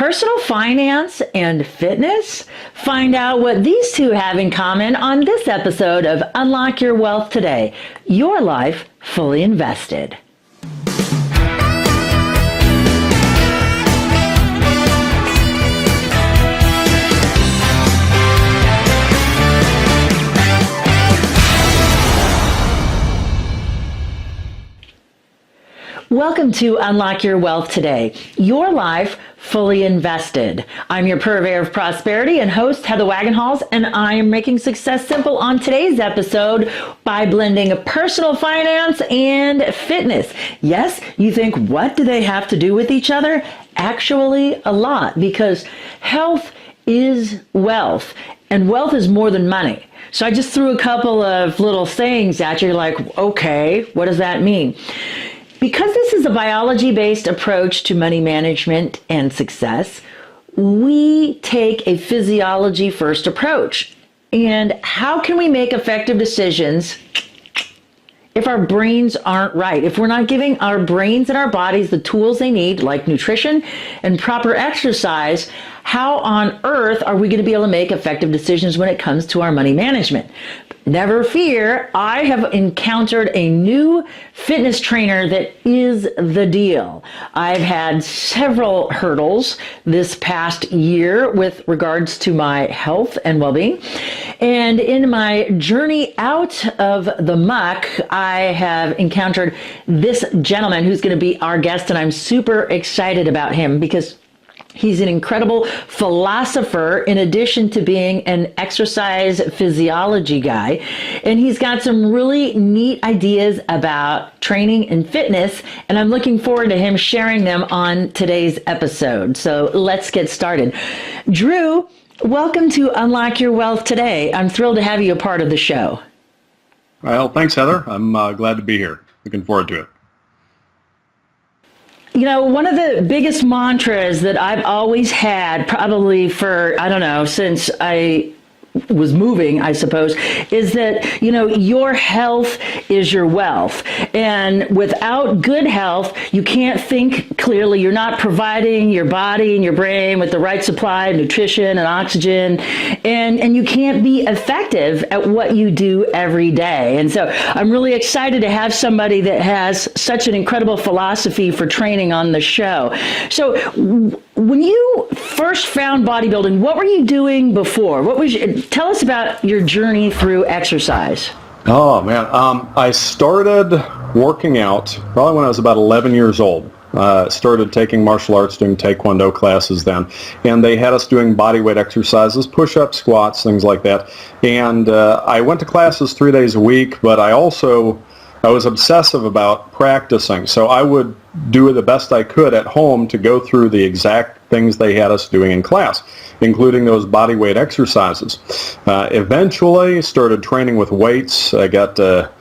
Personal finance and fitness? Find out what these two have in common on this episode of Unlock Your Wealth Today, Your Life Fully Invested. Welcome to Unlock Your Wealth Today, Your Life Fully Invested. I'm your purveyor of prosperity and host, Heather Wagenhals, and I am making success simple on today's episode by blending personal finance and fitness. Yes, you think, what do they have to do with each other? Actually, a lot, because health is wealth, and wealth is more than money. So I just threw a couple of little sayings at you. You're like, okay, what does that mean? Because this is a biology-based approach to money management and success, we take a physiology-first approach. And how can we make effective decisions if our brains aren't right? If we're not giving our brains and our bodies the tools they need, like nutrition and proper exercise, how on earth are we going to be able to make effective decisions when it comes to our money management? Never fear, I have encountered a new fitness trainer that is the deal. I've had several hurdles this past year with regards to my health and well-being. And in my journey out of the muck, I have encountered this gentleman who's going to be our guest, and I'm super excited about him because he's an incredible philosopher in addition to being an exercise physiology guy. And he's got some really neat ideas about training and fitness. And I'm looking forward to him sharing them on today's episode. So let's get started. Drew, welcome to Unlock Your Wealth Today. I'm thrilled to have you a part of the show. Well, thanks, Heather. I'm glad to be here. Looking forward to it. You know, one of the biggest mantras that I've always had, probably for, I don't know, since I was moving, I suppose, is that, you know, your health is your wealth. And without good health, you can't think clearly. You're not providing your body and your brain with the right supply of nutrition and oxygen. And you can't be effective at what you do every day. And so I'm really excited to have somebody that has such an incredible philosophy for training on the show. So when you first found bodybuilding, what were you doing before? Tell us about your journey through exercise. Oh, man. I started working out probably when I was about 11 years old. Started taking martial arts, doing taekwondo classes then. And they had us doing body weight exercises, push-ups, squats, things like that. And I went to classes 3 days a week, but I was obsessive about practicing. So I would do the best I could at home to go through the exact things they had us doing in class, including those body weight exercises. Eventually started training with weights. I got a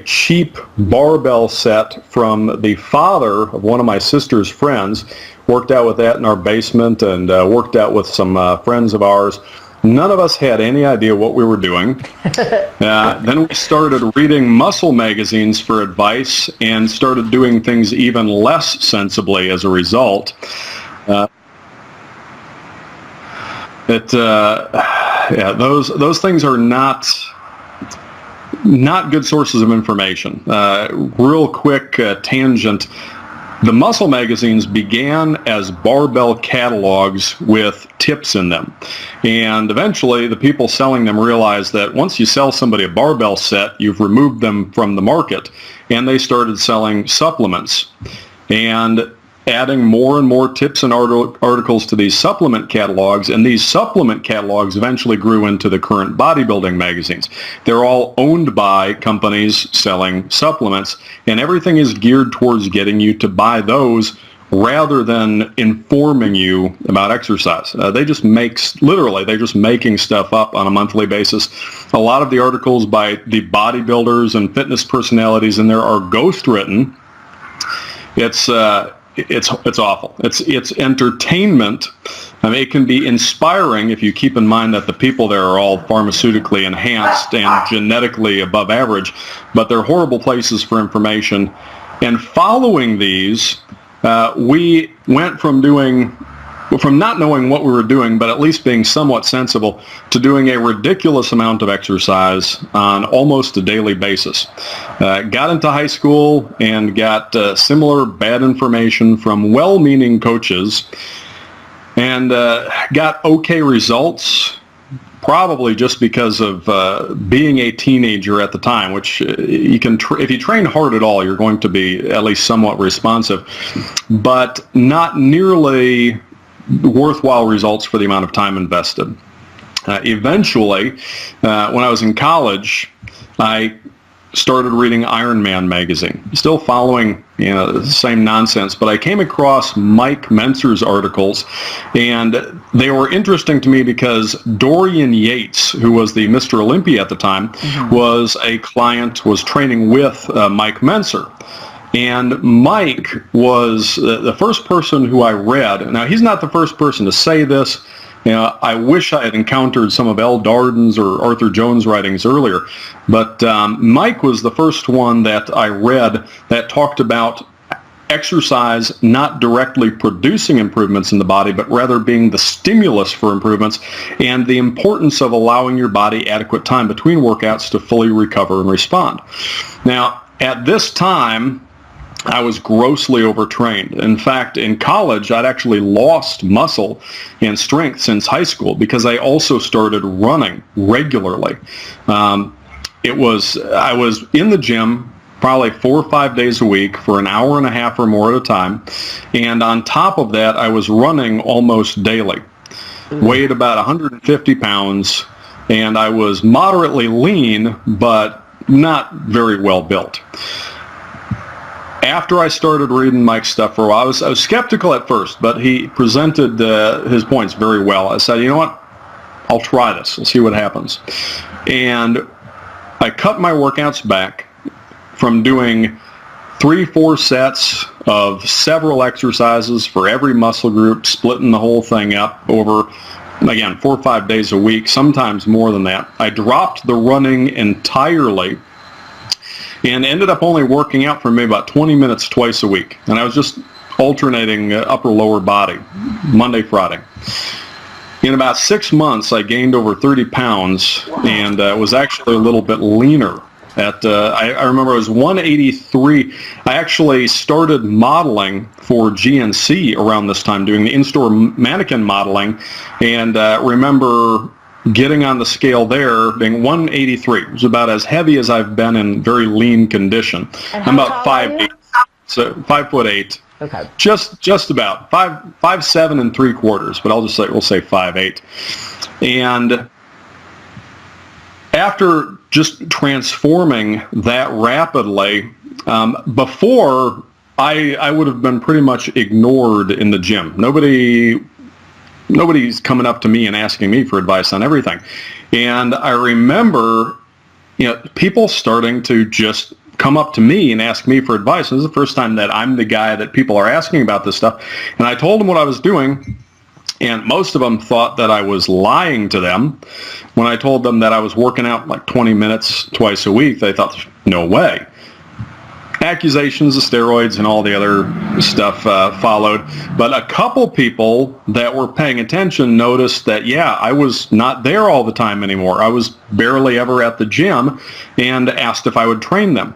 cheap barbell set from the father of one of my sister's friends. Worked out with that in our basement and worked out with some friends of ours. None of us had any idea what we were doing. Then we started reading muscle magazines for advice and started doing things even less sensibly as a result. Those things are not good sources of information. Real quick tangent. The muscle magazines began as barbell catalogs with tips in them. And eventually the people selling them realized that once you sell somebody a barbell set, you've removed them from the market. And they started selling supplements and adding more and more tips and articles to these supplement catalogs, and these supplement catalogs eventually grew into the current bodybuilding magazines. They're all owned by companies selling supplements, and everything is geared towards getting you to buy those rather than informing you about exercise. They're just making stuff up on a monthly basis. A lot of the articles by the bodybuilders and fitness personalities in there are ghost written. It's awful. It's entertainment. I mean, it can be inspiring if you keep in mind that the people there are all pharmaceutically enhanced and genetically above average, but they're horrible places for information. And following these, we went from doing from not knowing what we were doing, but at least being somewhat sensible, to doing a ridiculous amount of exercise on almost a daily basis. Got into high school and got similar bad information from well-meaning coaches, and got okay results, probably just because of being a teenager at the time, which you can, if you train hard at all, you're going to be at least somewhat responsive, but not nearly worthwhile results for the amount of time invested. Eventually, when I was in college, I started reading Iron Man magazine, still following the same nonsense, but I came across Mike Mentzer's articles, and they were interesting to me because Dorian Yates, who was the Mr. Olympia at the time, was a client, was training with Mike Mentzer. And Mike was the first person who I read. Now, he's not the first person to say this. I wish I had encountered some of L. Darden's or Arthur Jones' writings earlier, but Mike was the first one that I read that talked about exercise not directly producing improvements in the body, but rather being the stimulus for improvements, and the importance of allowing your body adequate time between workouts to fully recover and respond. Now, at this time, I was grossly overtrained. In fact, in college, I'd actually lost muscle and strength since high school because I also started running regularly. I was in the gym probably 4 or 5 days a week for an hour and a half or more at a time. And on top of that, I was running almost daily. Weighed about 150 pounds, and I was moderately lean, but not very well built. After I started reading Mike's stuff for a while, I was skeptical at first, but he presented his points very well. I said, you know what, I'll try this. We'll see what happens. And I cut my workouts back from doing 3-4 sets of several exercises for every muscle group, splitting the whole thing up over, again, 4 or 5 days a week, sometimes more than that. I dropped the running entirely and ended up only working out for maybe about 20 minutes twice a week. And I was just alternating upper lower body, Monday, Friday. In about 6 months, I gained over 30 pounds and was actually a little bit leaner. I remember I was 183. I actually started modeling for GNC around this time, doing the in-store mannequin modeling, and remember getting on the scale there, being 183. It was about as heavy as I've been in very lean condition. I'm about 5'8", so 5'8". Okay. Just about 5'7" 3/4, but we'll say 5'8". And after just transforming that rapidly, before I would have been pretty much ignored in the gym. Nobody's coming up to me and asking me for advice on everything. And I remember, people starting to just come up to me and ask me for advice. This is the first time that I'm the guy that people are asking about this stuff. And I told them what I was doing, and most of them thought that I was lying to them. When I told them that I was working out like 20 minutes twice a week, they thought, no way. Accusations of steroids and all the other stuff followed. But a couple people that were paying attention noticed that, I was not there all the time anymore. I was barely ever at the gym, and asked if I would train them.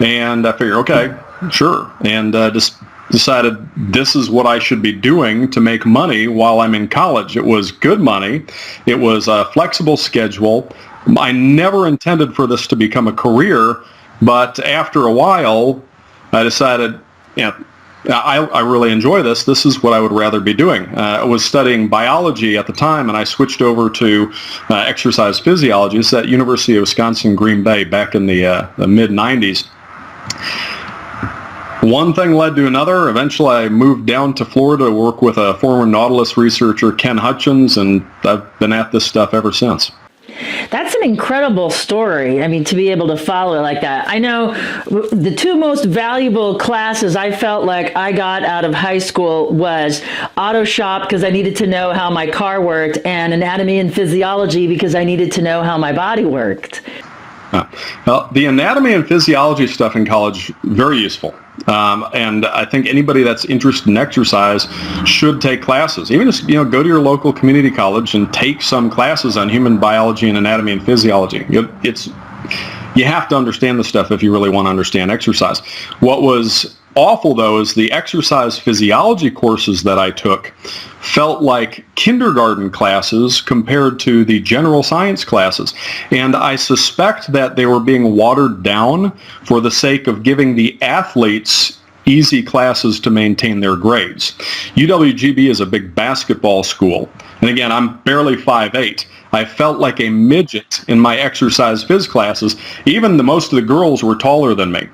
And I figured, okay, sure. And just decided this is what I should be doing to make money while I'm in college. It was good money. It was a flexible schedule. I never intended for this to become a career. But after a while, I decided, I really enjoy this. This is what I would rather be doing. I was studying biology at the time, and I switched over to exercise physiology. It's at University of Wisconsin, Green Bay, back in the mid-'90s. One thing led to another. Eventually, I moved down to Florida to work with a former Nautilus researcher, Ken Hutchins, and I've been at this stuff ever since. That's an incredible story. I mean, to be able to follow it like that. I know the two most valuable classes I felt like I got out of high school was auto shop, because I needed to know how my car worked, and anatomy and physiology because I needed to know how my body worked. Well, the anatomy and physiology stuff in college, very useful. And I think anybody that's interested in exercise should take classes. Even just, go to your local community college and take some classes on human biology and anatomy and physiology. You have to understand the stuff if you really want to understand exercise. What was awful, though, is the exercise physiology courses that I took felt like kindergarten classes compared to the general science classes. And I suspect that they were being watered down for the sake of giving the athletes easy classes to maintain their grades. UWGB is a big basketball school. And again, I'm barely 5'8". I felt like a midget in my exercise phys classes. Even most of the girls were taller than me.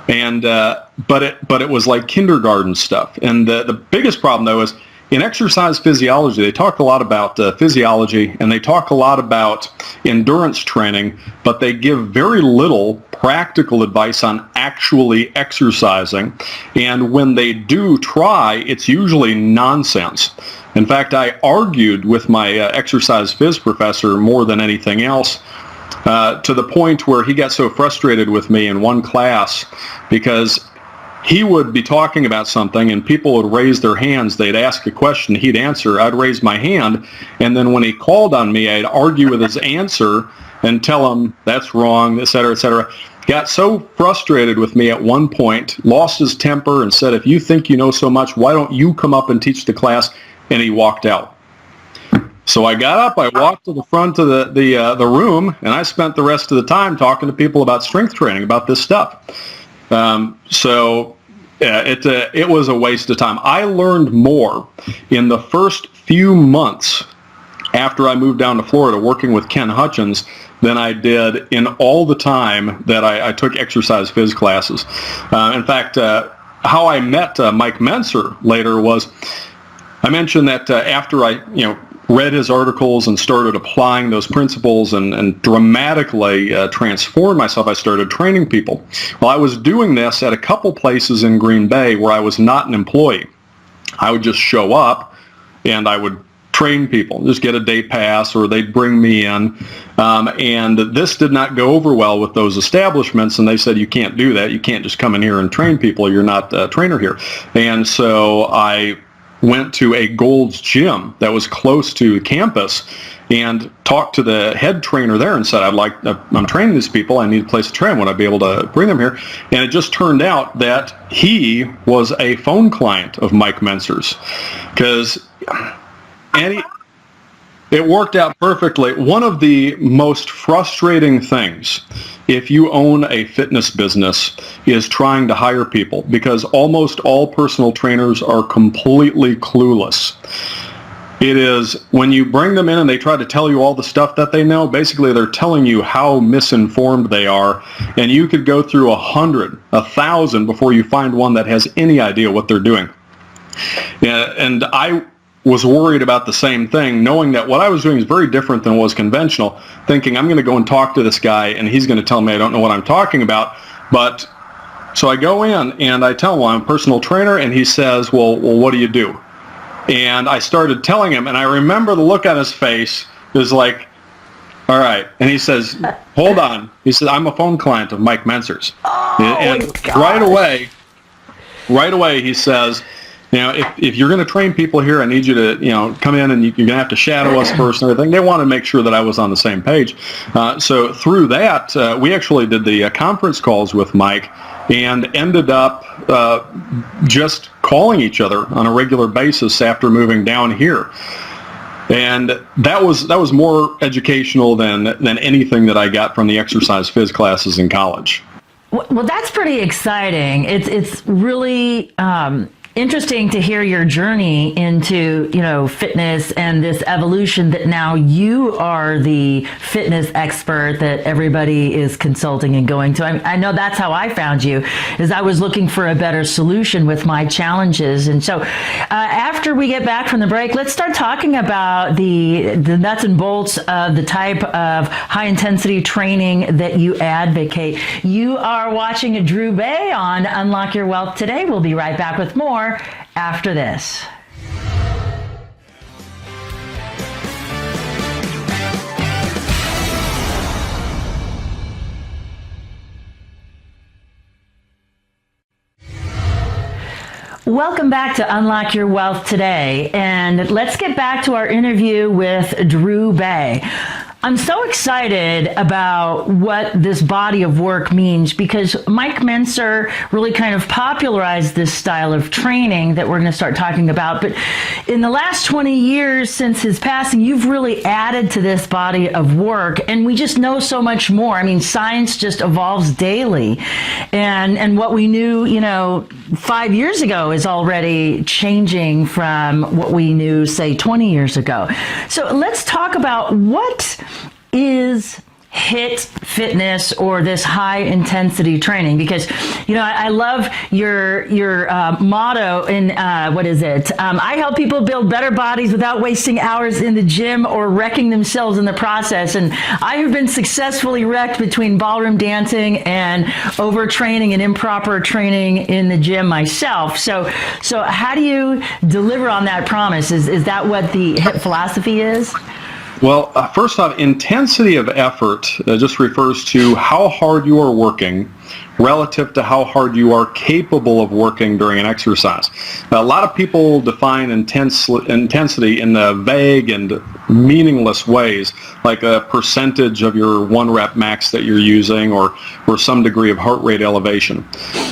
And but it was like kindergarten stuff. And the biggest problem, though, is in exercise physiology, they talk a lot about physiology, and they talk a lot about endurance training, but they give very little practical advice on actually exercising. And when they do try, it's usually nonsense. In fact, I argued with my exercise phys professor more than anything else, to the point where he got so frustrated with me in one class because he would be talking about something and people would raise their hands. They'd ask a question, he'd answer, I'd raise my hand, and then when he called on me, I'd argue with his answer and tell him that's wrong, et cetera, et cetera. Got so frustrated with me at one point, lost his temper and said, if you think you know so much, why don't you come up and teach the class? And he walked out. So I got up, I walked to the front of the room, and I spent the rest of the time talking to people about strength training, about this stuff. It was a waste of time. I learned more in the first few months after I moved down to Florida working with Ken Hutchins than I did in all the time that I took exercise phys classes. In fact, how I met Mike Menser later was, I mentioned that after I read his articles and started applying those principles and dramatically transformed myself, I started training people. Well, I was doing this at a couple places in Green Bay where I was not an employee. I would just show up and I would train people, just get a day pass, or they'd bring me in. And this did not go over well with those establishments, and they said, you can't do that. You can't just come in here and train people. You're not a trainer here. And so I went to a Gold's Gym that was close to campus and talked to the head trainer there and said, I'm training these people. I need a place to train. Would I be able to bring them here? And it just turned out that he was a phone client of Mike Menser's, it worked out perfectly. One of the most frustrating things if you own a fitness business is trying to hire people, because almost all personal trainers are completely clueless. It is when you bring them in and they try to tell you all the stuff that they know, basically they're telling you how misinformed they are, and you could go through 100, 1,000 before you find one that has any idea what they're doing. And I was worried about the same thing, knowing that what I was doing is very different than was conventional, thinking I'm going to go and talk to this guy and he's going to tell me I don't know what I'm talking about. But so I go in and I tell him, well, I'm a personal trainer, and he says, well, what do you do? And I started telling him, and I remember the look on his face is like, all right. And he says, hold on. He said, I'm a phone client of Mike Menser's. And right away he says, if you're going to train people here, I need you to, come in, and you're going to have to shadow us first and everything. They want to make sure that I was on the same page. So through that, we actually did the conference calls with Mike and ended up just calling each other on a regular basis after moving down here. And that was more educational than anything that I got from the exercise phys classes in college. Well, that's pretty exciting. It's really interesting to hear your journey into, fitness and this evolution that now you are the fitness expert that everybody is consulting and going to. I know that's how I found you, is I was looking for a better solution with my challenges. And so after we get back from the break, let's start talking about the nuts and bolts of the type of high intensity training that you advocate. You are watching Drew Baye on Unlock Your Wealth Today. We'll be right back with more after this. Welcome back to Unlock Your Wealth today, and let's get back to our interview with Drew Baye. I'm so excited about what this body of work means because Mike Menser really kind of popularized this style of training that we're going to start talking about. But in the last 20 years since his passing, you've really added to this body of work, and we just know so much more. I mean, science just evolves daily, and what we knew, 5 years ago is already changing from what we knew, say, 20 years ago. So let's talk about what is HIIT fitness or this high intensity training, because I love your motto in what is it? I help people build better bodies without wasting hours in the gym or wrecking themselves in the process. And I have been successfully wrecked between ballroom dancing and overtraining and improper training in the gym myself. So how do you deliver on that promise? Is that what the HIIT philosophy is? Well, first off, intensity of effort just refers to how hard you are working relative to how hard you are capable of working during an exercise. Now, a lot of people define intensity in the vague and meaningless ways, like a percentage of your 1 rep max that you're using or some degree of heart rate elevation.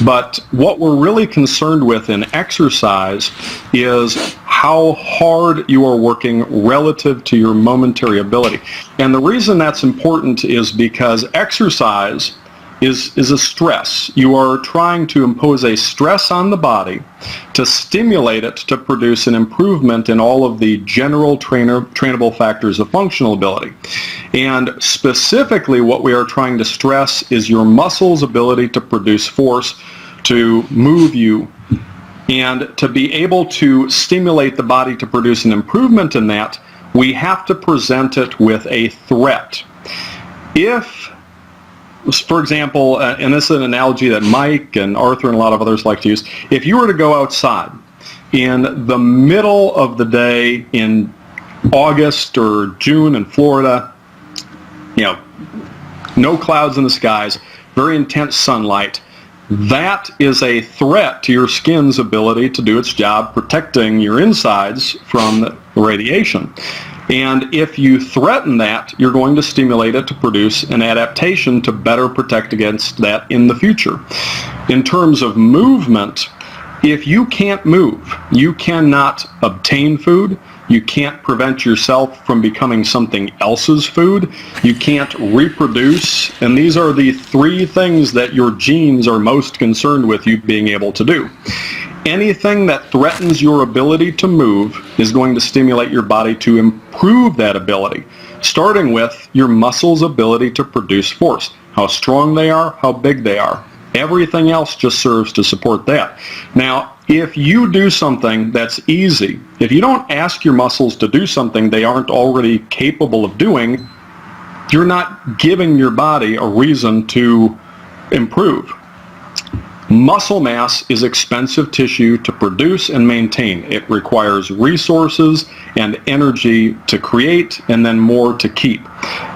But what we're really concerned with in exercise is how hard you are working relative to your momentary ability. And the reason that's important is because exercise is a stress. You are trying to impose a stress on the body to stimulate it to produce an improvement in all of the general trainable factors of functional ability. And specifically what we are trying to stress is your muscles' ability to produce force, to move you, and to be able to stimulate the body to produce an improvement in that, we have to present it with a threat. If, for example, and this is an analogy that Mike and Arthur and a lot of others like to use, if you were to go outside in the middle of the day in August or June in Florida, no clouds in the skies, very intense sunlight, that is a threat to your skin's ability to do its job protecting your insides from the radiation. And if you threaten that, you're going to stimulate it to produce an adaptation to better protect against that in the future. In terms of movement, if you can't move, you cannot obtain food, you can't prevent yourself from becoming something else's food, you can't reproduce, and these are the 3 things that your genes are most concerned with you being able to do. Anything that threatens your ability to move is going to stimulate your body to improve that ability, starting with your muscles' ability to produce force, how strong they are, how big they are. Everything else just serves to support that. Now, if you do something that's easy, if you don't ask your muscles to do something they aren't already capable of doing, you're not giving your body a reason to improve. Muscle mass is expensive tissue to produce and maintain. It requires resources and energy to create and then more to keep.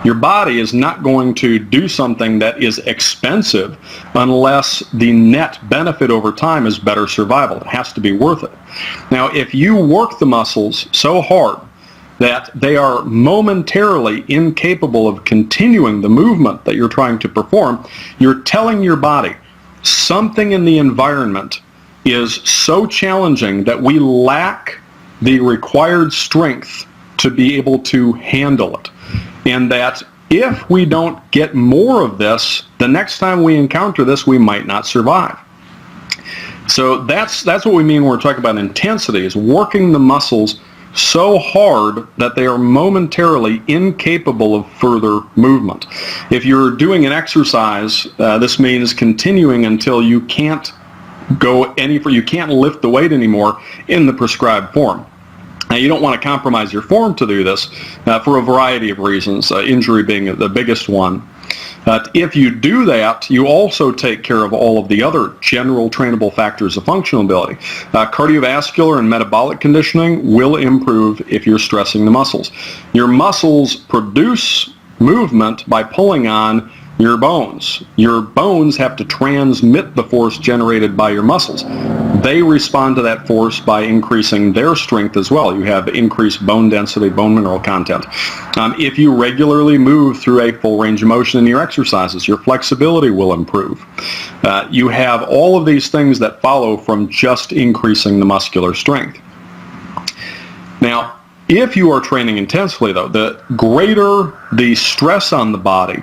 Your body is not going to do something that is expensive unless the net benefit over time is better survival. It has to be worth it. Now, if you work the muscles so hard that they are momentarily incapable of continuing the movement that you're trying to perform, you're telling your body, something in the environment is so challenging that we lack the required strength to be able to handle it. And that if we don't get more of this, the next time we encounter this, we might not survive. So that's what we mean when we're talking about intensity, is working the muscles so hard that they are momentarily incapable of further movement. If you're doing an exercise, this means continuing until you can't you can't lift the weight anymore in the prescribed form. Now, you don't want to compromise your form to do this for a variety of reasons, injury being the biggest one. If you do that, you also take care of all of the other general trainable factors of functional ability. Cardiovascular and metabolic conditioning will improve if you're stressing the muscles. Your muscles produce movement by pulling on your bones. Your bones have to transmit the force generated by your muscles. They respond to that force by increasing their strength as well. You have increased bone density, bone mineral content. If you regularly move through a full range of motion in your exercises, your flexibility will improve. You have all of these things that follow from just increasing the muscular strength. Now, if you are training intensely, though, the greater the stress on the body,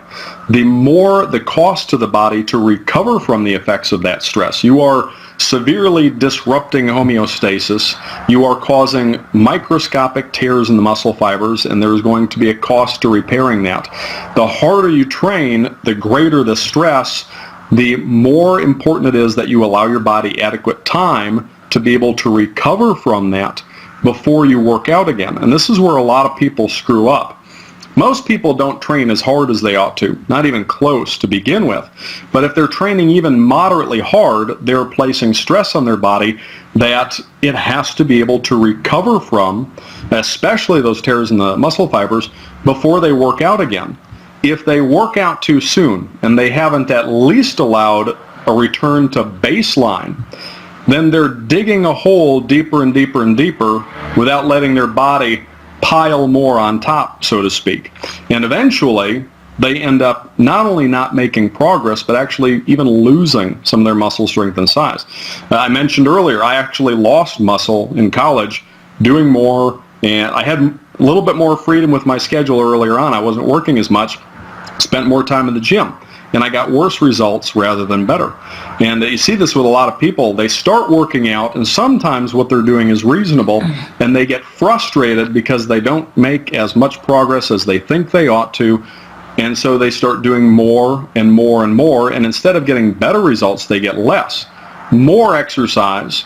the more the cost to the body to recover from the effects of that stress. You are severely disrupting homeostasis. You are causing microscopic tears in the muscle fibers, and there's going to be a cost to repairing that. The harder you train, the greater the stress, the more important it is that you allow your body adequate time to be able to recover from that before you work out again. And this is where a lot of people screw up. Most people don't train as hard as they ought to, not even close to begin with. But if they're training even moderately hard, they're placing stress on their body that it has to be able to recover from, especially those tears in the muscle fibers, before they work out again. If they work out too soon and they haven't at least allowed a return to baseline, then they're digging a hole deeper and deeper and deeper without letting their body pile more on top, so to speak. And eventually, they end up not only not making progress, but actually even losing some of their muscle strength and size. I mentioned earlier, I actually lost muscle in college doing more, and I had a little bit more freedom with my schedule earlier on. I wasn't working as much, spent more time in the gym. And I got worse results rather than better. And you see this with a lot of people. They start working out, and sometimes what they're doing is reasonable, and they get frustrated because they don't make as much progress as they think they ought to, and so they start doing more and more and more, and instead of getting better results, they get less. More exercise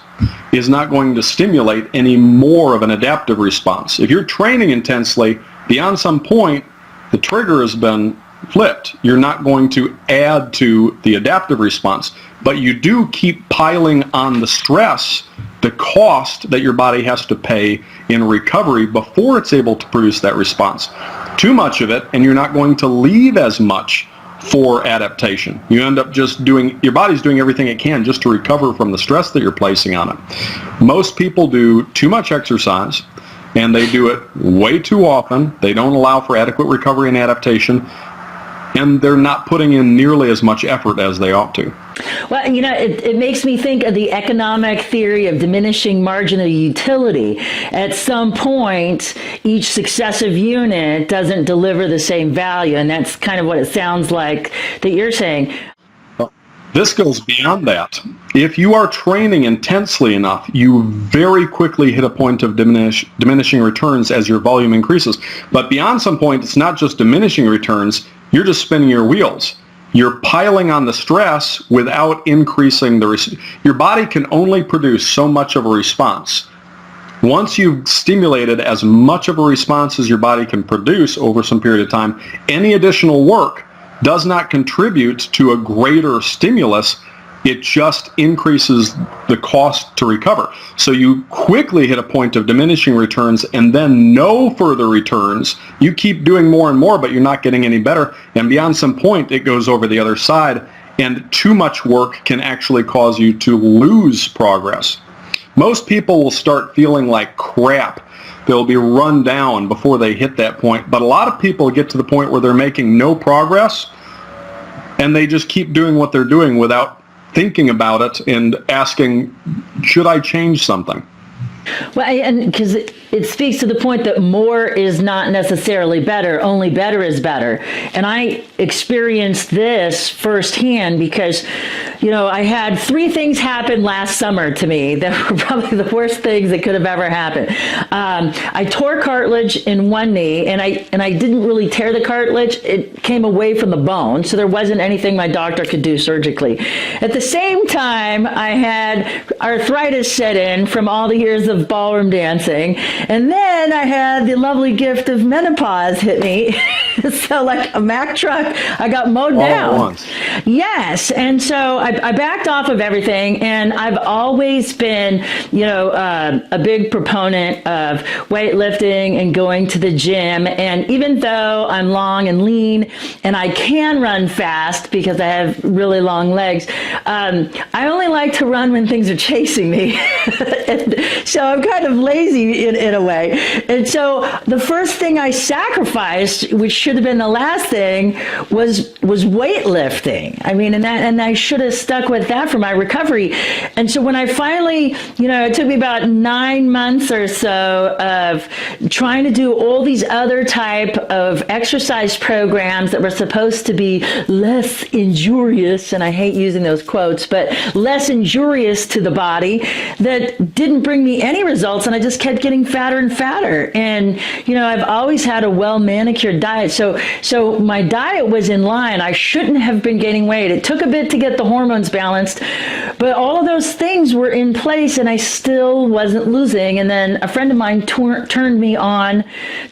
is not going to stimulate any more of an adaptive response. If you're training intensely, beyond some point, the trigger has been flipped. You're not going to add to the adaptive response, but you do keep piling on the stress, the cost that your body has to pay in recovery before it's able to produce that response. Too much of it, and you're not going to leave as much for adaptation. You end up just your body's doing everything it can just to recover from the stress that you're placing on it. Most people do too much exercise, and they do it way too often. They don't allow for adequate recovery and adaptation, and they're not putting in nearly as much effort as they ought to. Well, it makes me think of the economic theory of diminishing marginal utility. At some point, each successive unit doesn't deliver the same value, and that's kind of what it sounds like that you're saying. This goes beyond that. If you are training intensely enough, you very quickly hit a point of diminishing returns as your volume increases. But beyond some point, it's not just diminishing returns, you're just spinning your wheels. You're piling on the stress without increasing your body can only produce so much of a response. Once you've stimulated as much of a response as your body can produce over some period of time, any additional work does not contribute to a greater stimulus. It just increases the cost to recover. So you quickly hit a point of diminishing returns and then no further returns. You keep doing more and more, but you're not getting any better. And beyond some point, it goes over the other side, and too much work can actually cause you to lose progress. Most people will start feeling like crap. They'll be run down before they hit that point. But a lot of people get to the point where they're making no progress, and they just keep doing what they're doing without thinking about it and asking, should I change something? Well, and because it speaks to the point that more is not necessarily better, only better is better. And I experienced this firsthand because, I had 3 things happen last summer to me that were probably the worst things that could have ever happened. I tore cartilage in one knee, and I didn't really tear the cartilage. It came away from the bone, so there wasn't anything my doctor could do surgically. At the same time, I had arthritis set in from all the years of ballroom dancing, And then I had the lovely gift of menopause hit me. So like a Mack truck, I got mowed All down. at once. Yes. And so I backed off of everything. And I've always been, a big proponent of weightlifting and going to the gym. And even though I'm long and lean and I can run fast because I have really long legs, I only like to run when things are chasing me. So I'm kind of lazy in a way. And so the first thing I sacrificed, which should have been the last thing, was weightlifting. I mean, and I should have stuck with that for my recovery. And so when I finally, it took me about 9 months or so of trying to do all these other type of exercise programs that were supposed to be less injurious, and I hate using those quotes, but less injurious to the body, that didn't bring me any results, and I just kept getting fatter and fatter. And I've always had a well manicured diet, so my diet was in line. I shouldn't have been gaining weight. It took a bit to get the hormones balanced, but all of those things were in place, and I still wasn't losing. And then a friend of mine turned me on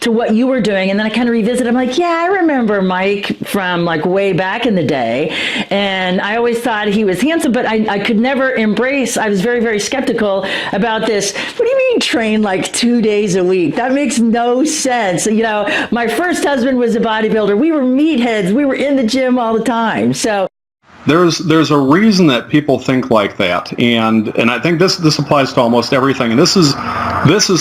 to what you were doing, and then I kind of revisited. I'm like, yeah, I remember Mike from like way back in the day, and I always thought he was handsome, but I could never embrace. I was very, very skeptical about this. What do you mean train like 2 days a week? That makes no sense. My first husband was a bodybuilder. We were meatheads. We were in the gym all the time. So there's a reason that people think like that, and I think this applies to almost everything. And this is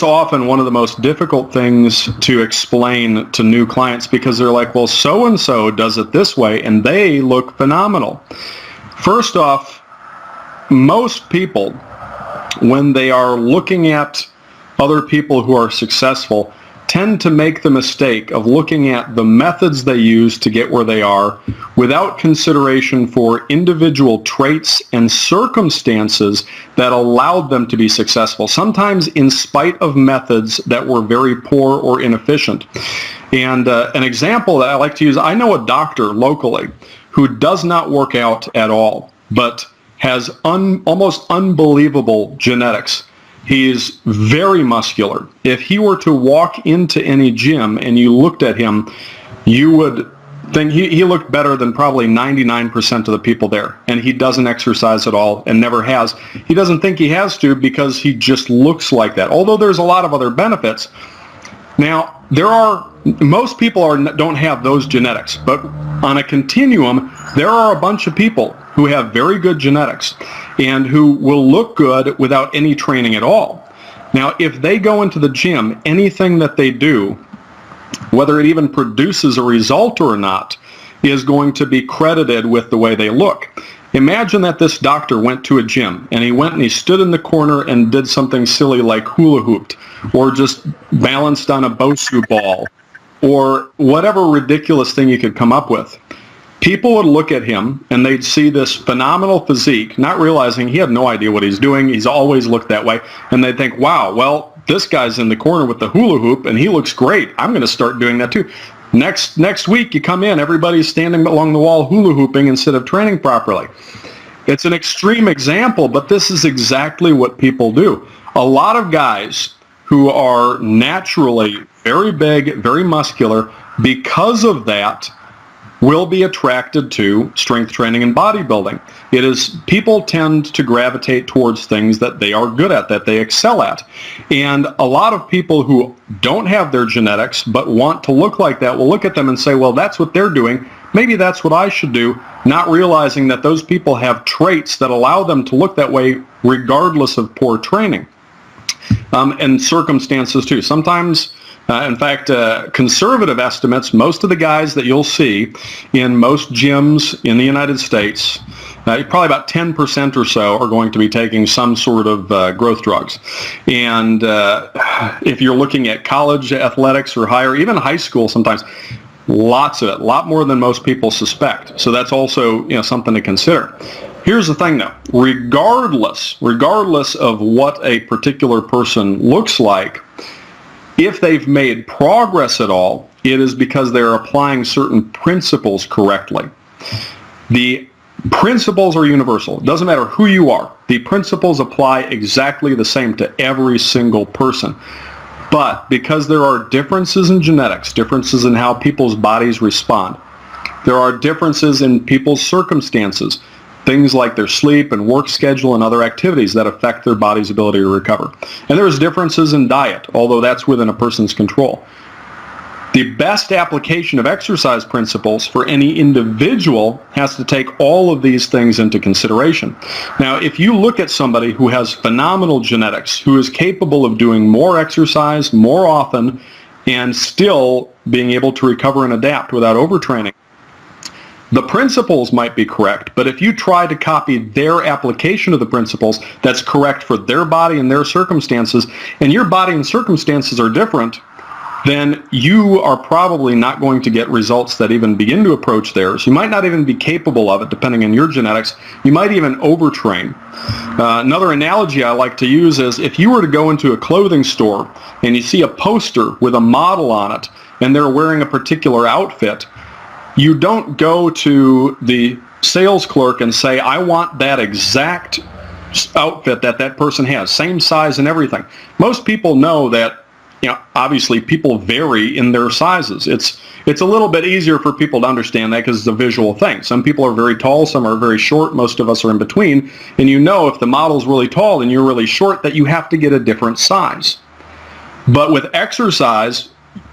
often one of the most difficult things to explain to new clients, because they're like, well, so and so does it this way, and they look phenomenal. First off, most people, when they are looking at other people who are successful, tend to make the mistake of looking at the methods they use to get where they are without consideration for individual traits and circumstances that allowed them to be successful, sometimes in spite of methods that were very poor or inefficient. And an example that I like to use, I know a doctor locally who does not work out at all, but has almost unbelievable genetics. He's very muscular. If he were to walk into any gym and you looked at him, you would think he looked better than probably 99% of the people there. And he doesn't exercise at all and never has. He doesn't think he has to because he just looks like that, although there's a lot of other benefits. Now, most people don't have those genetics, but on a continuum, there are a bunch of people who have very good genetics and who will look good without any training at all. Now, if they go into the gym, anything that they do, whether it even produces a result or not, is going to be credited with the way they look. Imagine that this doctor went to a gym and he went and he stood in the corner and did something silly like hula hooped or just balanced on a Bosu ball or whatever ridiculous thing you could come up with. People would look at him and they'd see this phenomenal physique, not realizing he had no idea what he's doing. He's always looked that way. And they'd think, wow, well, this guy's in the corner with the hula hoop and he looks great. I'm going to start doing that too. Next week you come in, everybody's standing along the wall hula hooping instead of training properly. It's an extreme example, but this is exactly what people do. A lot of guys who are naturally very big, very muscular, because of that, will be attracted to strength training and bodybuilding. People tend to gravitate towards things that they are good at, that they excel at. And a lot of people who don't have their genetics but want to look like that will look at them and say, well, that's what they're doing. Maybe that's what I should do, not realizing that those people have traits that allow them to look that way regardless of poor training. And circumstances too. Sometimes, in fact, conservative estimates, most of the guys that you'll see in most gyms in the United States, probably about 10% or so are going to be taking some sort of growth drugs. And if you're looking at college athletics or higher, even high school sometimes, lots of it, a lot more than most people suspect. So that's also something to consider. Here's the thing though, regardless of what a particular person looks like, if they've made progress at all, it is because they're applying certain principles correctly. The principles are universal. It doesn't matter who you are. The principles apply exactly the same to every single person. But because there are differences in genetics, differences in how people's bodies respond, there are differences in people's circumstances, things like their sleep and work schedule and other activities that affect their body's ability to recover. And there's differences in diet, although that's within a person's control. The best application of exercise principles for any individual has to take all of these things into consideration. Now, if you look at somebody who has phenomenal genetics, who is capable of doing more exercise more often and still being able to recover and adapt without overtraining, the principles might be correct, but if you try to copy their application of the principles that's correct for their body and their circumstances, and your body and circumstances are different, then you are probably not going to get results that even begin to approach theirs. You might not even be capable of it, depending on your genetics. You might even overtrain. Another analogy I like to use is if you were to go into a clothing store and you see a poster with a model on it, and they're wearing a particular outfit, you don't go to the sales clerk and say, I want that exact outfit that that person has, same size and everything. Most people know that, obviously people vary in their sizes. It's a little bit easier for people to understand that because it's a visual thing. Some people are very tall, some are very short, most of us are in between, and if the model's really tall and you're really short, that you have to get a different size. But with exercise,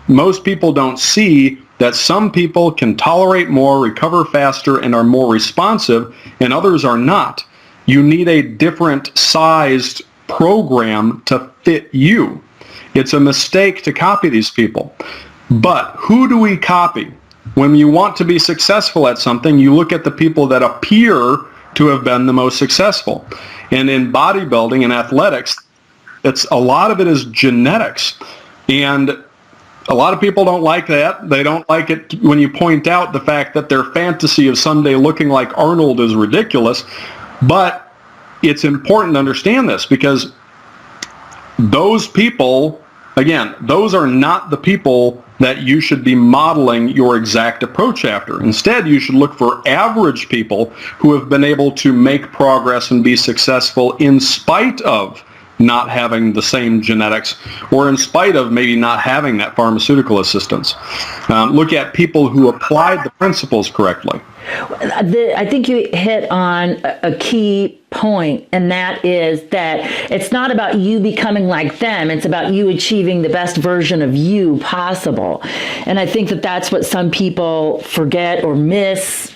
most people don't see that some people can tolerate more, recover faster, and are more responsive, and others are not. You need a different sized program to fit you. It's a mistake to copy these people. But who do we copy? When you want to be successful at something, you look at the people that appear to have been the most successful. And in bodybuilding and athletics, a lot of it is genetics. And a lot of people don't like that. They don't like it when you point out the fact that their fantasy of someday looking like Arnold is ridiculous. But it's important to understand this because those people, again, those are not the people that you should be modeling your exact approach after. Instead, you should look for average people who have been able to make progress and be successful in spite of not having the same genetics, or in spite of maybe not having that pharmaceutical assistance. Look at people who applied the principles correctly. I think you hit on a key point, and that is that it's not about you becoming like them. It's about you achieving the best version of you possible. And I think that that's what some people forget or miss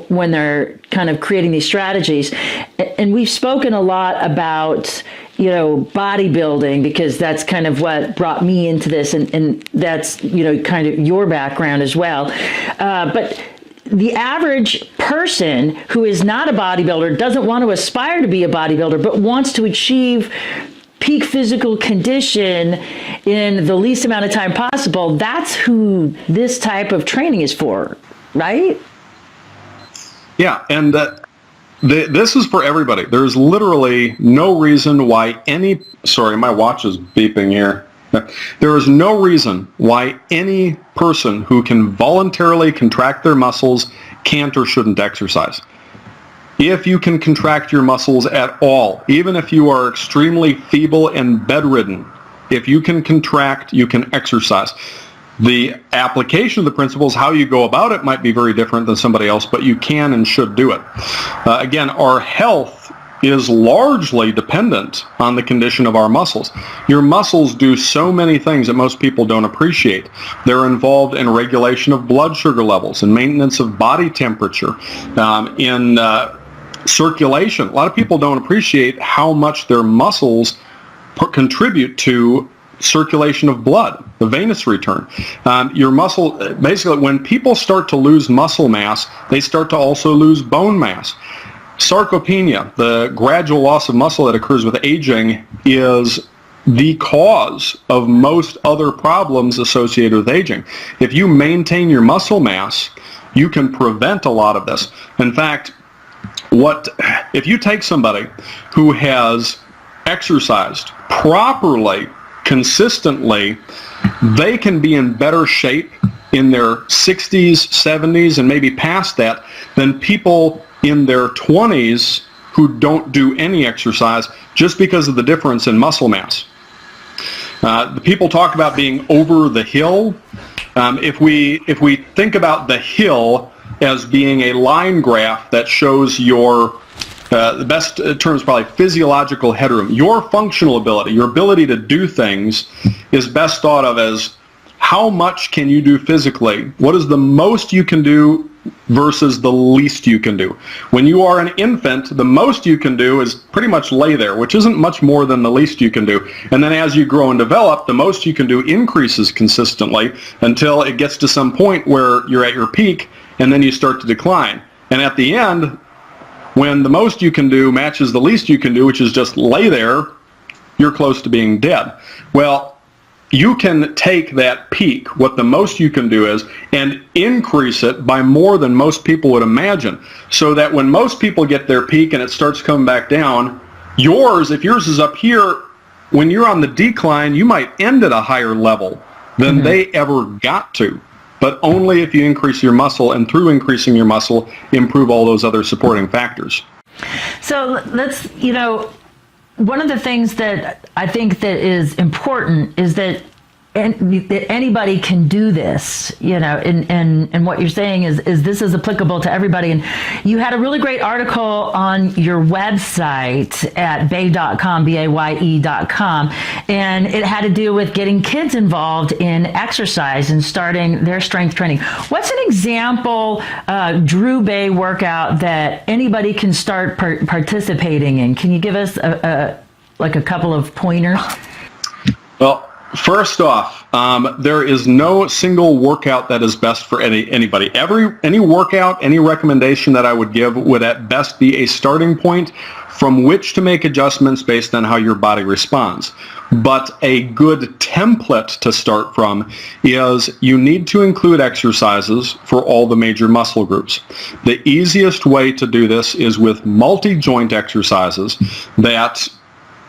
when they're kind of creating these strategies. And we've spoken a lot about, bodybuilding, because that's kind of what brought me into this, and that's, kind of your background as well. But the average person who is not a bodybuilder doesn't want to aspire to be a bodybuilder, but wants to achieve peak physical condition in the least amount of time possible. That's who this type of training is for, right? Yeah, and this is for everybody. There's literally no reason why sorry, my watch is beeping here. There is no reason why any person who can voluntarily contract their muscles can't or shouldn't exercise. If you can contract your muscles at all, even if you are extremely feeble and bedridden, if you can contract, you can exercise. The application of the principles, how you go about it, might be very different than somebody else, but you can and should do it. Again, our health is largely dependent on the condition of our muscles. Your muscles do so many things that most people don't appreciate. They're involved in regulation of blood sugar levels and maintenance of body temperature, in circulation. A lot of people don't appreciate how much their muscles contribute to circulation of blood, the venous return. Your muscle, basically, when people start to lose muscle mass, they start to also lose bone mass. Sarcopenia, the gradual loss of muscle that occurs with aging, is the cause of most other problems associated with aging. If you maintain your muscle mass, you can prevent a lot of this. In fact, if you take somebody who has exercised properly, consistently, they can be in better shape in their 60s, 70s, and maybe past that than people in their 20s who don't do any exercise, just because of the difference in muscle mass. The people talk about being over the hill. If we think about the hill as being a line graph that shows your the best term is probably physiological headroom. Your functional ability, your ability to do things, is best thought of as how much can you do physically? What is the most you can do versus the least you can do? When you are an infant, the most you can do is pretty much lay there, which isn't much more than the least you can do. And then as you grow and develop, the most you can do increases consistently until it gets to some point where you're at your peak, and then you start to decline. And at the end, when the most you can do matches the least you can do, which is just lay there, you're close to being dead. Well, you can take that peak, what the most you can do is, and increase it by more than most people would imagine. So that when most people get their peak and it starts coming back down, if yours is up here, when you're on the decline, you might end at a higher level than they ever got to. But only if you increase your muscle, and through increasing your muscle, improve all those other supporting factors. So let's, one of the things that I think that is important is that anybody can do this, and what you're saying is this is applicable to everybody. And you had a really great article on your website at baye.com, BAYE.com, and it had to do with getting kids involved in exercise and starting their strength training. What's an example Drew Baye workout that anybody can start participating in? Can you give us a couple of pointers? Well, first off, there is no single workout that is best for anybody. Any workout, any recommendation that I would give would at best be a starting point from which to make adjustments based on how your body responds. But a good template to start from is you need to include exercises for all the major muscle groups. The easiest way to do this is with multi-joint exercises that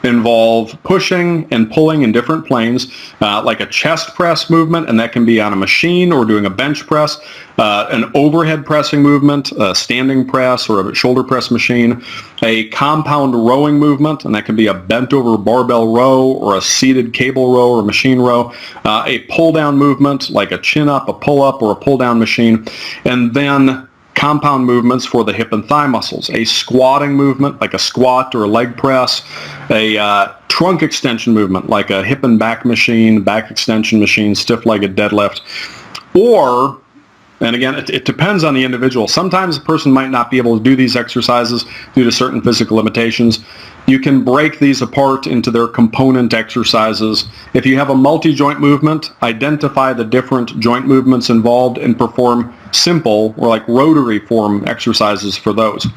involve pushing and pulling in different planes, like a chest press movement, and that can be on a machine or doing a bench press, an overhead pressing movement, a standing press or a shoulder press machine, a compound rowing movement, and that can be a bent over barbell row or a seated cable row or machine row, a pull down movement like a chin up, a pull up, or a pull down machine, and then compound movements for the hip and thigh muscles, a squatting movement like a squat or a leg press, a trunk extension movement like a hip and back machine, back extension machine, stiff-legged deadlift, or, and again, it depends on the individual. Sometimes a person might not be able to do these exercises due to certain physical limitations. You can break these apart into their component exercises. If you have a multi-joint movement, identify the different joint movements involved and perform simple or like rotary form exercises for those.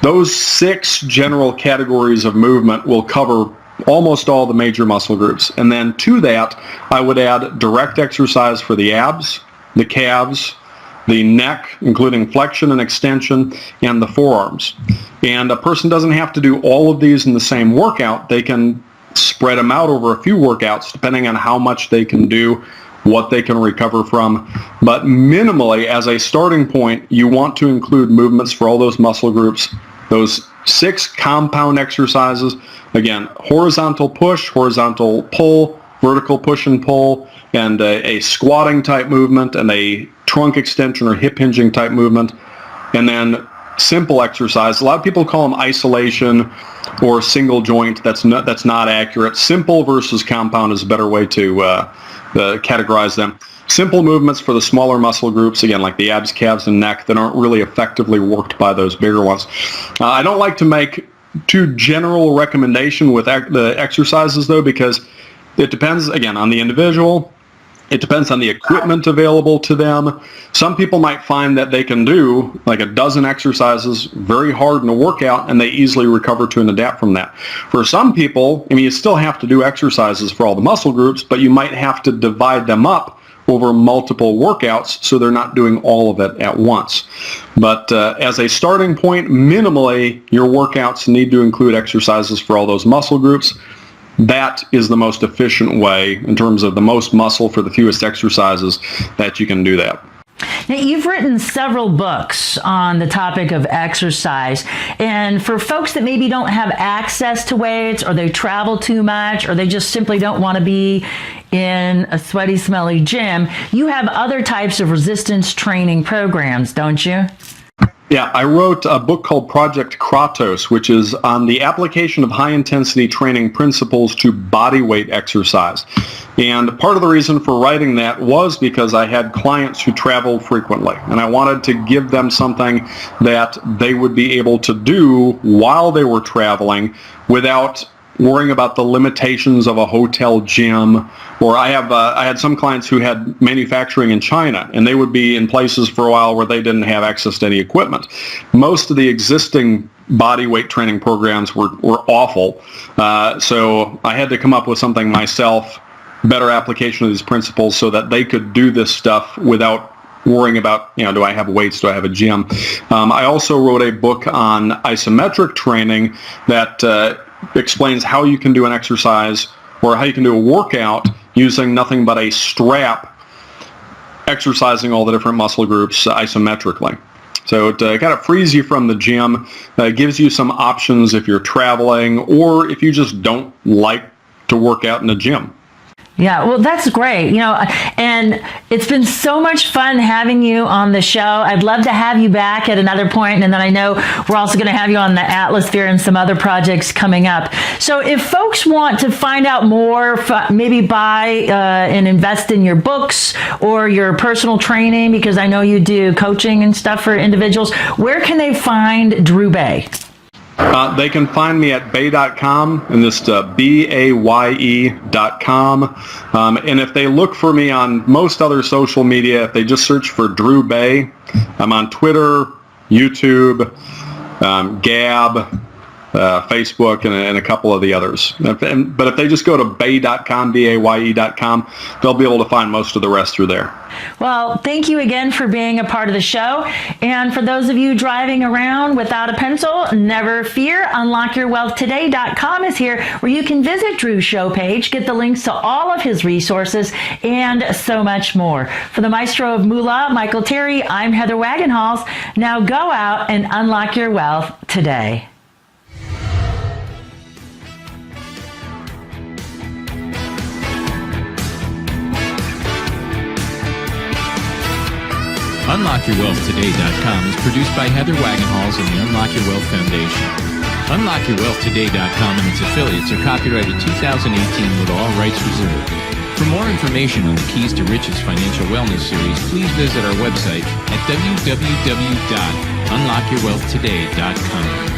Those 6 general categories of movement will cover almost all the major muscle groups. And then to that, I would add direct exercise for the abs, the calves, the neck, including flexion and extension, and the forearms. And a person doesn't have to do all of these in the same workout. They can spread them out over a few workouts depending on how much they can do, what they can recover from. But minimally, as a starting point, you want to include movements for all those muscle groups, those 6 compound exercises. Again, horizontal push, horizontal pull, vertical push and pull, and a squatting type movement, and a trunk extension or hip hinging type movement, and then simple exercise. A lot of people call them isolation or single joint. That's not accurate. Simple versus compound is a better way to categorize them. Simple movements for the smaller muscle groups, again, like the abs, calves, and neck, that aren't really effectively worked by those bigger ones. I don't like to make too general recommendation with the exercises, though, because it depends, again, on the individual. It depends on the equipment available to them. Some people might find that they can do like a dozen exercises very hard in a workout and they easily recover to and adapt from that. For some people, you still have to do exercises for all the muscle groups, but you might have to divide them up over multiple workouts so they're not doing all of it at once. But as a starting point, minimally, your workouts need to include exercises for all those muscle groups. That is the most efficient way in terms of the most muscle for the fewest exercises that you can do that. Now, you've written several books on the topic of exercise, and for folks that maybe don't have access to weights, or they travel too much, or they just simply don't want to be in a sweaty, smelly gym, you have other types of resistance training programs, don't you? Yeah, I wrote a book called Project Kratos, which is on the application of high-intensity training principles to body weight exercise. And part of the reason for writing that was because I had clients who traveled frequently, and I wanted to give them something that they would be able to do while they were traveling without worrying about the limitations of a hotel gym. Or I had some clients who had manufacturing in China, and they would be in places for a while where they didn't have access to any equipment. Most of the existing body weight training programs were awful. So I had to come up with something myself, better application of these principles, so that they could do this stuff without worrying about, do I have weights, do I have a gym? I also wrote a book on isometric training that explains how you can do an exercise or how you can do a workout using nothing but a strap, exercising all the different muscle groups isometrically. So it kind of frees you from the gym, gives you some options if you're traveling or if you just don't like to work out in a gym. Yeah, well, that's great. And it's been so much fun having you on the show. I'd love to have you back at another point, and then I know we're also going to have you on the Atlasphere and some other projects coming up. So if folks want to find out more, maybe buy and invest in your books or your personal training, because I know you do coaching and stuff for individuals, where can they find Drew Baye? They can find me at baye.com, and this BAYE.com. And if they look for me on most other social media, if they just search for Drew Baye, I'm on Twitter, YouTube, Gab, Facebook, and a couple of the others. But if they just go to baye.com, BAYE.com, they'll be able to find most of the rest through there. Well, thank you again for being a part of the show. And for those of you driving around without a pencil, never fear. UnlockYourWealthToday.com is here, where you can visit Drew's show page, get the links to all of his resources, and so much more. For the maestro of Moolah, Michael Terry, I'm Heather Wagenhals. Now go out and unlock your wealth today. UnlockYourWealthToday.com is produced by Heather Wagenhals and the Unlock Your Wealth Foundation. UnlockYourWealthToday.com and its affiliates are copyrighted 2018 with all rights reserved. For more information on the Keys to Riches Financial Wellness Series, please visit our website at www.unlockyourwealthtoday.com.